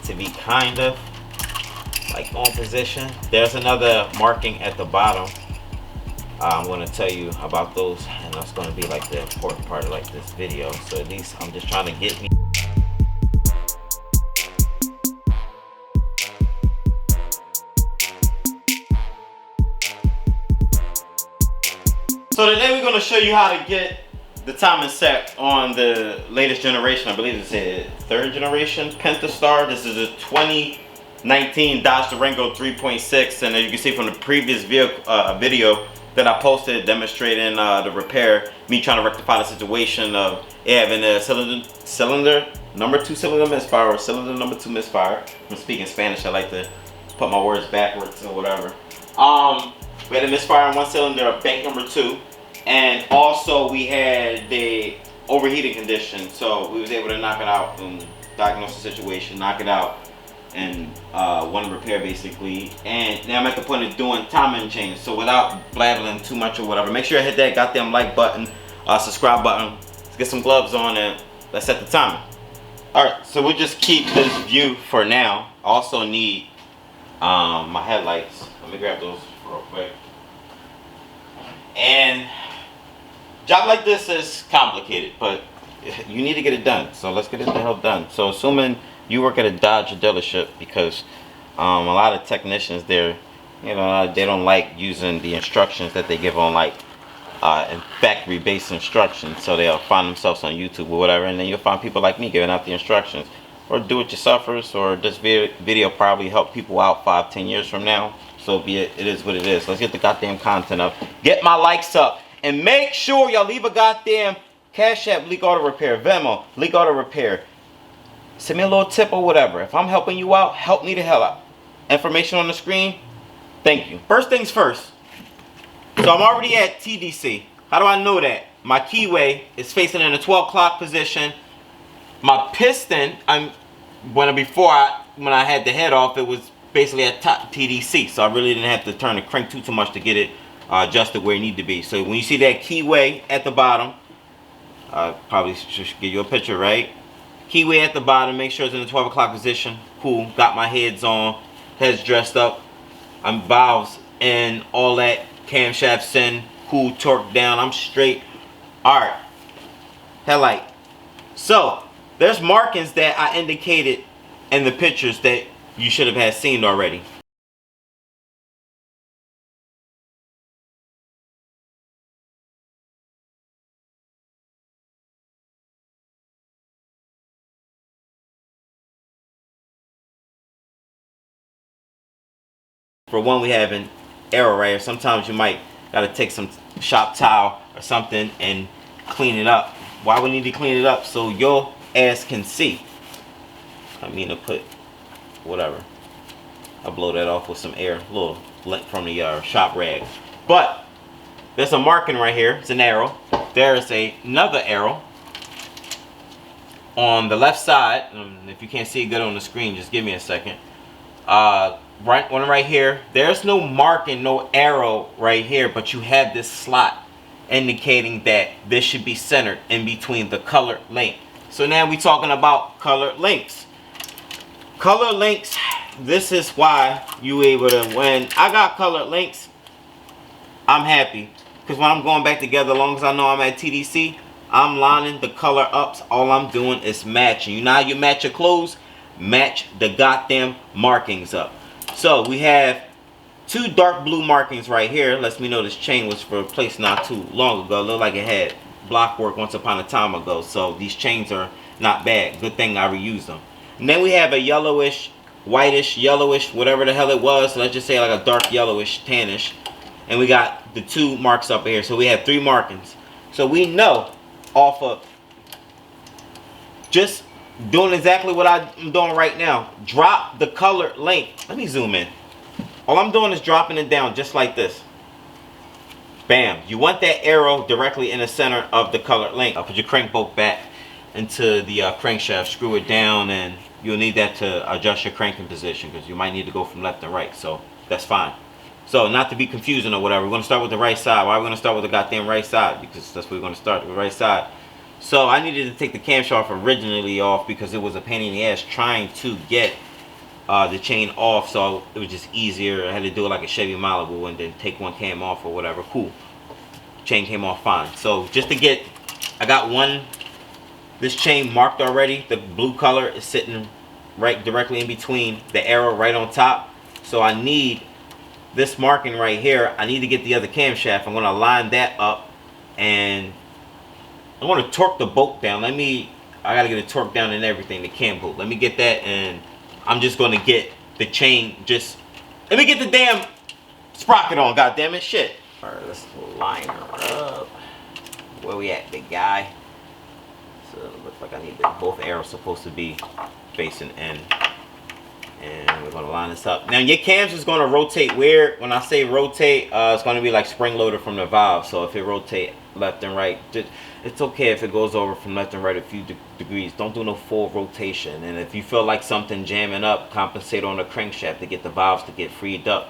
to be kind of like on position. There's another marking at the bottom. I'm going to tell you about those, and that's going to be like the important part of like this video. So at least I'm just trying to get me. So today we're going to show you how to get the timing set on the latest generation. I believe it's a third generation Pentastar. This is a 2019 Dodge Durango 3.6, and as you can see from the previous video that I posted demonstrating the repair, me trying to rectify the situation of having a cylinder number 2 cylinder misfire, or cylinder number 2 misfire. I'm speaking Spanish, I like to put my words backwards or whatever. We had a misfire on one cylinder of bank number 2, and also we had the overheating condition, so we was able to knock it out and diagnose the situation, knock it out, and one repair basically. And now I'm at the point of doing timing change. So without blabbling too much or whatever, make sure you hit that goddamn like button, subscribe button. Let's get some gloves on and let's set the timer. Alright, so we'll just keep this view for now. I also need my headlights. Let me grab those real quick. And job like this is complicated, but you need to get it done. So let's get it the hell done. So assuming you work at a Dodge dealership, because a lot of technicians there, you know, they don't like using the instructions that they give on like factory-based instructions. So they'll find themselves on YouTube or whatever, and then you'll find people like me giving out the instructions, or do-it-yourselfers, or this video probably help people out 5-10 years from now. So be it is what it is. Let's get the goddamn content up, get my likes up, and make sure y'all leave a goddamn Cash App, Leekautorepair, Venmo, Leekautorepair. Send me a little tip or whatever. If I'm helping you out, help me the hell out. Information on the screen. Thank you. First things first. So I'm already at TDC. How do I know that? My keyway is facing in a 12 o'clock position. My piston, when I had the head off, it was basically at top TDC. So I really didn't have to turn the crank too much to get it adjusted where it needed to be. So when you see that keyway at the bottom, I probably should give you a picture, right? Keyway at the bottom, make sure it's in the 12 o'clock position. Cool, got my heads on, heads dressed up. I'm valves and all that, camshafts in, cool, torque down, I'm straight. Alright, headlight. So, there's markings that I indicated in the pictures that you should have had seen already. For one, we have an arrow right here. Sometimes you might gotta take some shop towel or something and clean it up. Why we need to clean it up? So your ass can see. I mean to put whatever. I'll blow that off with some air, a little lint from the shop rag. But there's a marking right here. It's an arrow. There's another arrow on the left side. If you can't see it good on the screen, just give me a second. Right here, there's no marking, no arrow right here, but you have this slot indicating that this should be centered in between the color link. So now we're talking about color links. Color links, this is why you able to, when I got color links, I'm happy. Because when I'm going back together, as long as I know I'm at TDC, I'm lining the color ups. All I'm doing is matching. You know how you match your clothes? Match the goddamn markings up. So we have 2 dark blue markings right here. Lets me know this chain was replaced not too long ago. It looked like it had block work once upon a time ago. So these chains are not bad. Good thing I reused them. And then we have a yellowish, whitish, yellowish, whatever the hell it was. So let's just say like a dark yellowish, tannish. And we got the 2 marks up here. So we have 3 markings. So we know off of just doing exactly what I'm doing right now. Drop the color link. Let me zoom in. All I'm doing is dropping it down just like this. Bam. You want that arrow directly in the center of the color link. I'll put your crank bolt back into the crankshaft, screw it down, and you'll need that to adjust your cranking position, because you might need to go from left to right. So that's fine. So not to be confusing or whatever, we're going to start with the right side. Why are we going to start with the goddamn right side? Because that's where we're going to start, with the right side. So I needed to take the camshaft originally off because it was a pain in the ass trying to get the chain off, so it was just easier. I had to do it like a Chevy Malibu and then take one cam off or whatever. Cool. Chain came off fine. So just to get, I got this chain marked already. The blue color is sitting right directly in between the arrow right on top. So I need this marking right here. I need to get the other camshaft. I'm going to line that up and I want to torque the bolt down. I got to get it torqued down and everything, the cam bolt. Let me get that, and I'm just going to get the chain, let me get the damn sprocket on, goddammit, shit. Alright, let's line her up. Where we at, big guy? So it looks like I need both arrows supposed to be facing in. And we're going to line this up. Now your cams is going to rotate weird. When I say rotate, it's going to be like spring loaded from the valve. So if it rotate left and right, it's okay if it goes over from left and right a few degrees. Don't do no full rotation. And if you feel like something jamming up, compensate on the crankshaft to get the valves to get freed up.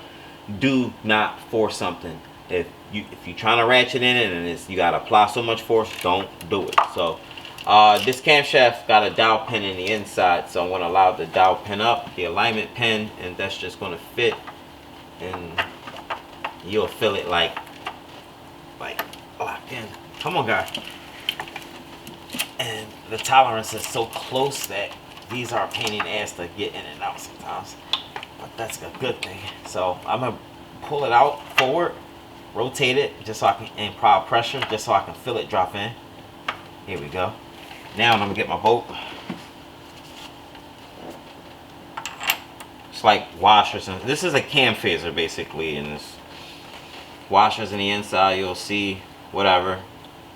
Do not force something. If you're trying to ratchet in it and you got to apply so much force, don't do it. So this camshaft got a dowel pin in the inside, so I'm going to allow the dowel pin up, the alignment pin, and that's just going to fit, and you'll feel it like locked in. Come on, guys. And the tolerance is so close that these are a pain in the ass to get in and out sometimes, but that's a good thing. So I'm going to pull it out forward, rotate it just so I can, and apply pressure just so I can feel it drop in. Here we go. Now I'm gonna get my bolt. It's like washers, and this is a cam phaser basically, and this washers in the inside. You'll see whatever.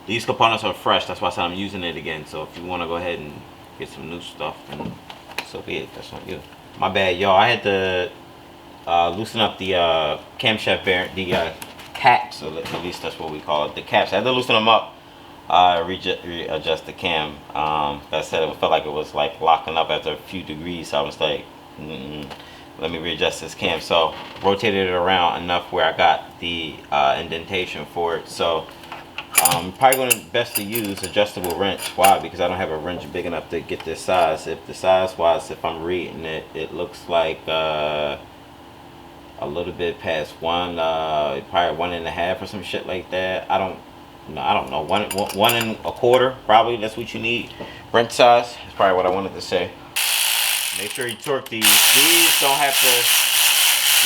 These components are fresh. That's why I said I'm using it again. So if you want to go ahead and get some new stuff, then so be it. That's on you. My bad, y'all. I had to loosen up the camshaft bearing, the caps. At least that's what we call it. The caps. I had to loosen them up. Readjust the cam. That said, it felt like it was like locking up after a few degrees. So I was like, let me readjust this cam. So rotated it around enough where I got the indentation for it. So probably going to best to use adjustable wrench. Why? Because I don't have a wrench big enough to get this size. If the size wise, if I'm reading it, it looks like a little bit past one, probably 1.5 or some shit like that. I don't know, 1 1/4 probably. That's what you need. Wrench size is probably what I wanted to say. Make sure you torque these. These don't have to,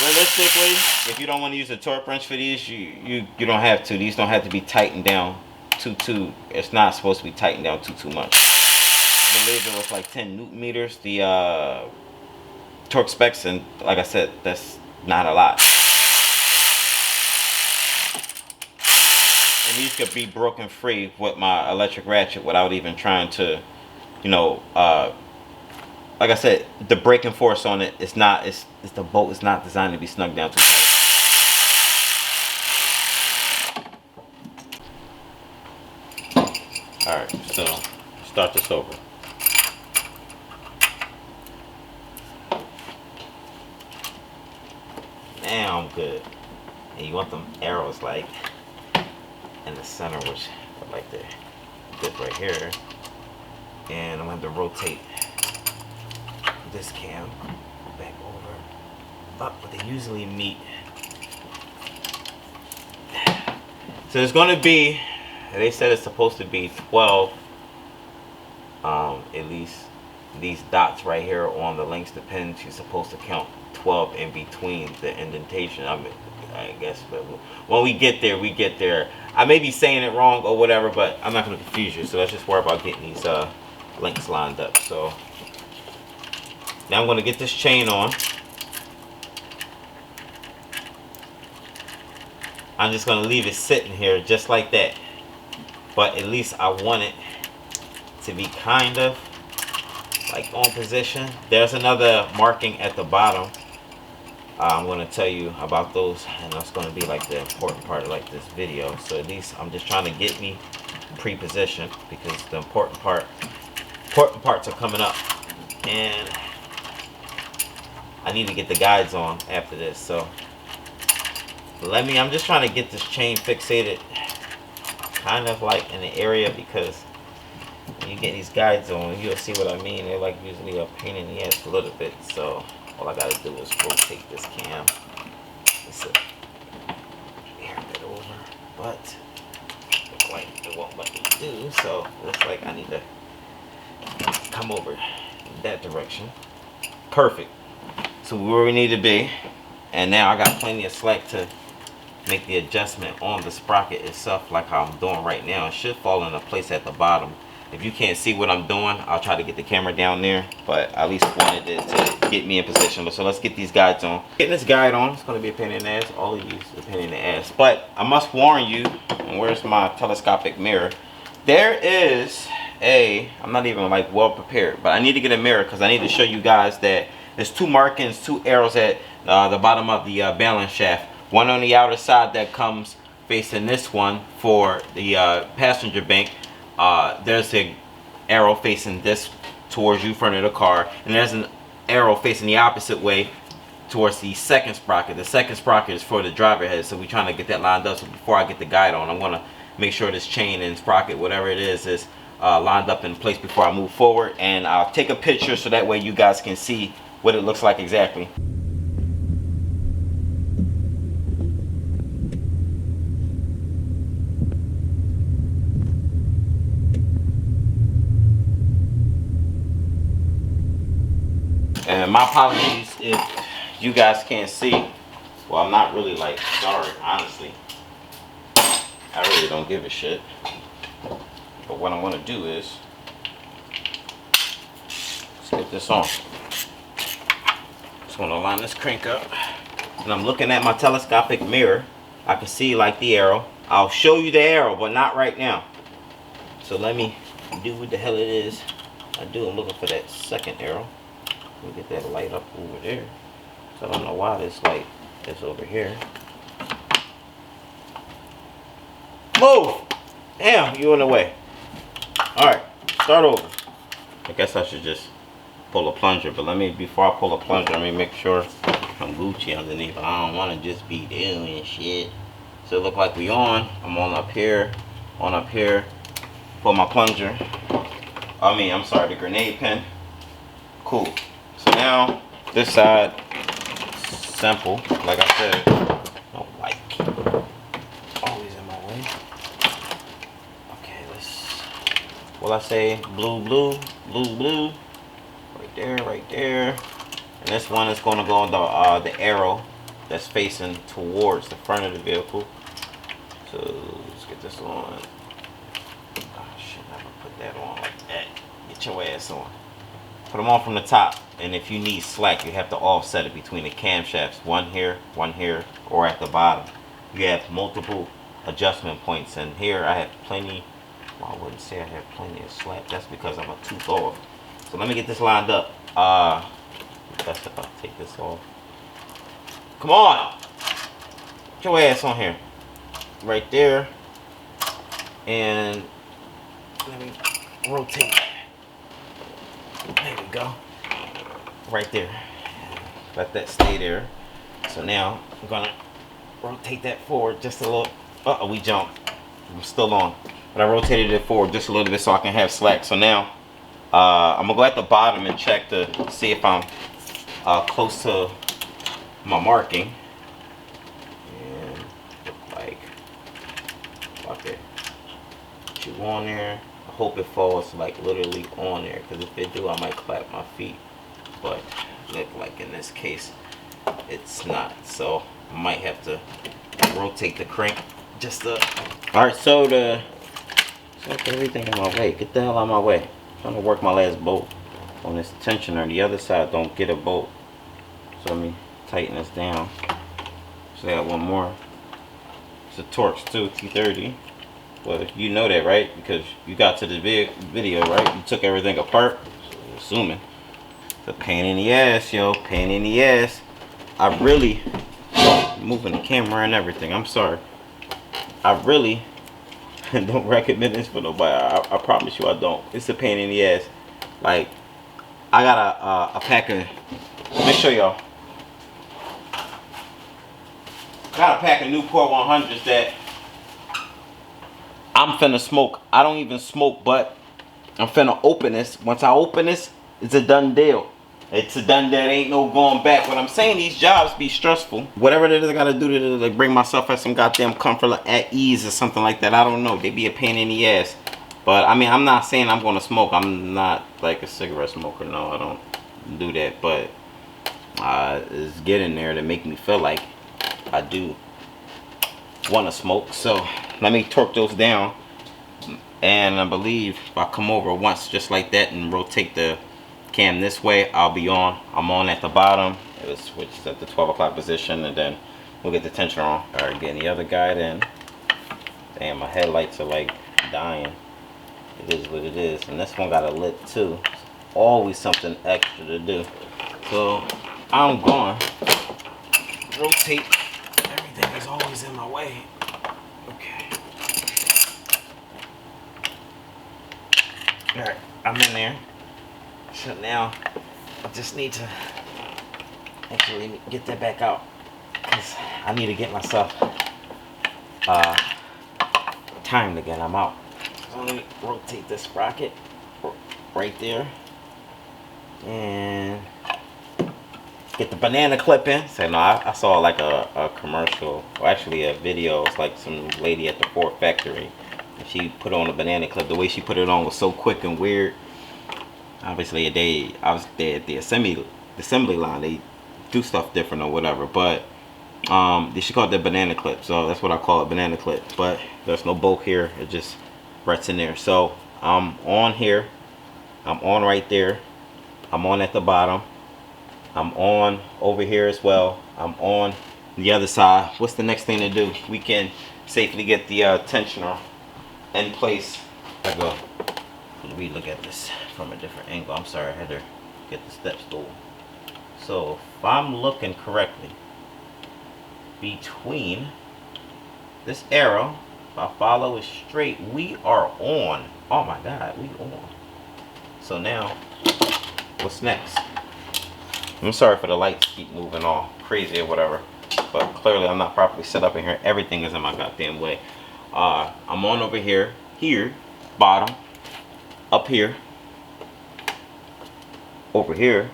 realistically, if you don't want to use a torque wrench for these, you don't have to. These don't have to be tightened down too. It's not supposed to be tightened down too much. I believe it was like 10 Newton meters, the torque specs, and like I said, that's not a lot. And these could be broken free with my electric ratchet without even trying to, like I said, the braking force on it, it's the bolt is not designed to be snugged down too tight. Alright, so start this over. Now I'm good. And you want them arrows like in the center, which I like to dip right here. And I'm going to have to rotate this cam back over up, but they usually meet. So it's going to be, they said it's supposed to be 12, at least these dots right here on the links, the pins, you're supposed to count 12 in between the indentation. I guess, but when we get there, we get there. I may be saying it wrong or whatever, but I'm not going to confuse you. So let's just worry about getting these links lined up. So now I'm going to get this chain on. I'm just going to leave it sitting here just like that. But at least I want it to be kind of like on position. There's another marking at the bottom. I'm going to tell you about those, and that's going to be like the important part of like this video. So at least I'm just trying to get me pre-positioned, because the important parts are coming up, and I need to get the guides on after this. So I'm just trying to get this chain fixated kind of like in the area, because when you get these guides on, you'll see what I mean. They're like usually a pain in the ass a little bit. So all I gotta do is rotate this cam. It's a hair bit over, but looks like it won't let me do. So looks like I need to come over in that direction. Perfect. So where we need to be, and now I got plenty of slack to make the adjustment on the sprocket itself, like how I'm doing right now. It should fall into place at the bottom. If you can't see what I'm doing, I'll try to get the camera down there, but I at least wanted it to get me in position. So let's get these guides on. Getting this guide on, it's going to be a pain in the ass. All of these are a pain in the ass. But I must warn you, and where's my telescopic mirror? There is I'm not even like well prepared, but I need to get a mirror because I need to show you guys that there's two markings, two arrows at the bottom of the balance shaft. One on the outer side that comes facing this one for the passenger bank. There's an arrow facing this towards you, front of the car, and there's an arrow facing the opposite way towards the second sprocket. The second sprocket is for the driver head, so we're trying to get that lined up. So before I get the guide on, I'm gonna make sure this chain and sprocket, whatever it is lined up in place before I move forward. And I'll take a picture so that way you guys can see what it looks like exactly. And my apologies if you guys can't see. Well, I'm not really like sorry, honestly. I really don't give a shit. But what I'm gonna do is let's get this on. Just gonna line this crank up. And I'm looking at my telescopic mirror. I can see like the arrow. I'll show you the arrow, but not right now. So let me do what the hell it is I do. I'm looking for that second arrow. Let me get that light up over there. So I don't know why this light is over here. Move! Damn, you in the way. Alright, start over. I guess I should just pull a plunger, but before I pull a plunger, let me make sure I'm Gucci underneath. I don't want to just be doing shit. So it look like we on. I'm on up here, pull my plunger. I'm sorry, the grenade pin. Cool. So now, this side, simple, like I said, don't like, always in my way. Okay, will I say blue, blue, blue, blue, right there. And this one is going to go on the arrow that's facing towards the front of the vehicle. So, let's get this on. I should never put that on like that. Get your ass on. Put them on from the top, and if you need slack, you have to offset it between the camshafts. One here, or at the bottom. You have multiple adjustment points, and here I have plenty. Well, I wouldn't say I have plenty of slack. That's because I'm a tooth off. So let me get this lined up. Best if I take this off. Come on! Get your ass on here. Right there. And let me rotate. There we go. Right there. Let that stay there. So now I'm gonna rotate that forward just a little. Uh-oh, we jumped. I'm still on. But I rotated it forward just a little bit so I can have slack. So now I'm gonna go at the bottom and check to see if I'm close to my marking. And look like, okay. Put you on there. I hope it falls like literally on there, because if it do, I might clap my feet. But look like in this case, it's not. So I might have to rotate the crank just up. All right, so everything in my way. Get the hell out of my way. I'm trying to work my last bolt on this tensioner. The other side don't get a bolt. So let me tighten this down. So I got one more. It's a Torx too, T30. Well, you know that, right? Because you got to the video, right? You took everything apart, so assuming. It's a pain in the ass, yo. Pain in the ass. I really, moving the camera and everything, I'm sorry. I really don't recommend this for nobody. I promise you I don't. It's a pain in the ass. Like, I got a pack of, let me show y'all. I got a pack of Newport 100s that I'm finna smoke. I don't even smoke but I'm finna open this. Once I open this, it's a done deal. It's a done deal. Ain't no going back. What I'm saying, these jobs be stressful. Whatever it is I gotta do to like bring myself at some goddamn comfort, like, at ease or something like that. I don't know. They be a pain in the ass. But I mean, I'm not saying I'm gonna smoke. I'm not like a cigarette smoker. No, I don't do that. But it's getting there to make me feel like I do want to smoke. So let me torque those down. And I believe if I come over once just like that and rotate the cam this way, I'll be on. I'm on at the bottom. It was switched at the 12 o'clock position, and then we'll get the tensioner on. All right, getting the other guide in. Damn, my headlights are like dying. It is what it is. And this one got a lit too. It's always something extra to do. So I'm going to rotate. Everything is always in my way. Okay. Alright, I'm in there. So now I just need to actually get that back out, because I need to get myself timed again. I'm out. So let me rotate this sprocket right there and get the banana clip in. So no, I saw like a commercial, or actually a video. It's like some lady at the Ford factory. She put on a banana clip. The way she put it on was so quick and weird. Obviously, I was there at the assembly line. They do stuff different or whatever. But she called it the banana clip. So that's what I call it, banana clip. But there's no bolt here. It just rests in there. So I'm on here. I'm on right there. I'm on at the bottom. I'm on over here as well. I'm on the other side. What's the next thing to do? We can safely get the tensioner in place. I go. Let me look at this from a different angle. I'm sorry, I had to get the step stool. So if I'm looking correctly, between this arrow, if I follow it straight, we are on. Oh my God, we on. So now, what's next? I'm sorry for the lights keep moving all crazy or whatever, but clearly I'm not properly set up in here. Everything is in my goddamn way. I'm on over here, bottom, up here, over here,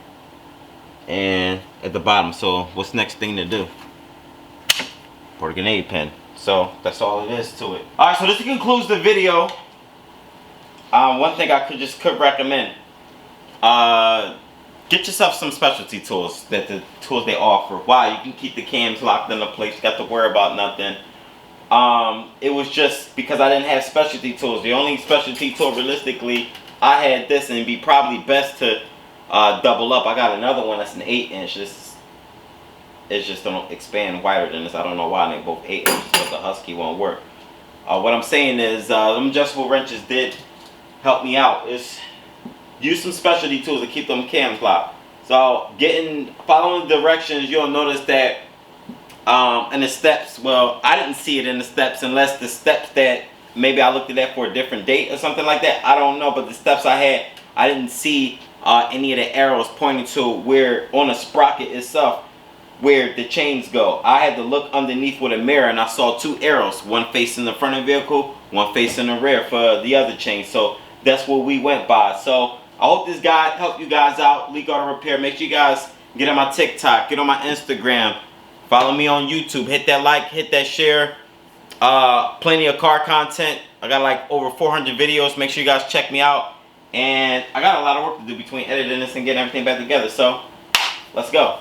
and at the bottom. So what's next thing to do? Pour the grenade pin. So that's all it is to it. Alright, so this concludes the video. One thing I could recommend. Get yourself some specialty tools, that the tools they offer. Wow, you can keep the cams locked into place. You got to worry about nothing. It was just because I didn't have specialty tools. The only specialty tool realistically, I had this, and it'd be probably best to double up. I got another one that's an 8-inch. This is just don't expand wider than this. I don't know why. They both 8 inches, but the Husky won't work. What I'm saying is, them adjustable wrenches did help me out. Use some specialty tools to keep them cams locked. So following the directions, you'll notice that in the steps, well, I didn't see it in the steps unless the steps that maybe I looked at that for a different date or something like that. I don't know, but the steps I had, I didn't see any of the arrows pointing to where on the sprocket itself where the chains go. I had to look underneath with a mirror, and I saw 2 arrows, one facing the front of the vehicle, one facing the rear for the other chain. So that's what we went by. So I hope this guide helped you guys out. Leekautorepair. Make sure you guys get on my TikTok, get on my Instagram, follow me on YouTube, hit that like, hit that share. Plenty of car content. I got like over 400 videos. Make sure you guys check me out. And I got a lot of work to do between editing this and getting everything back together. So let's go.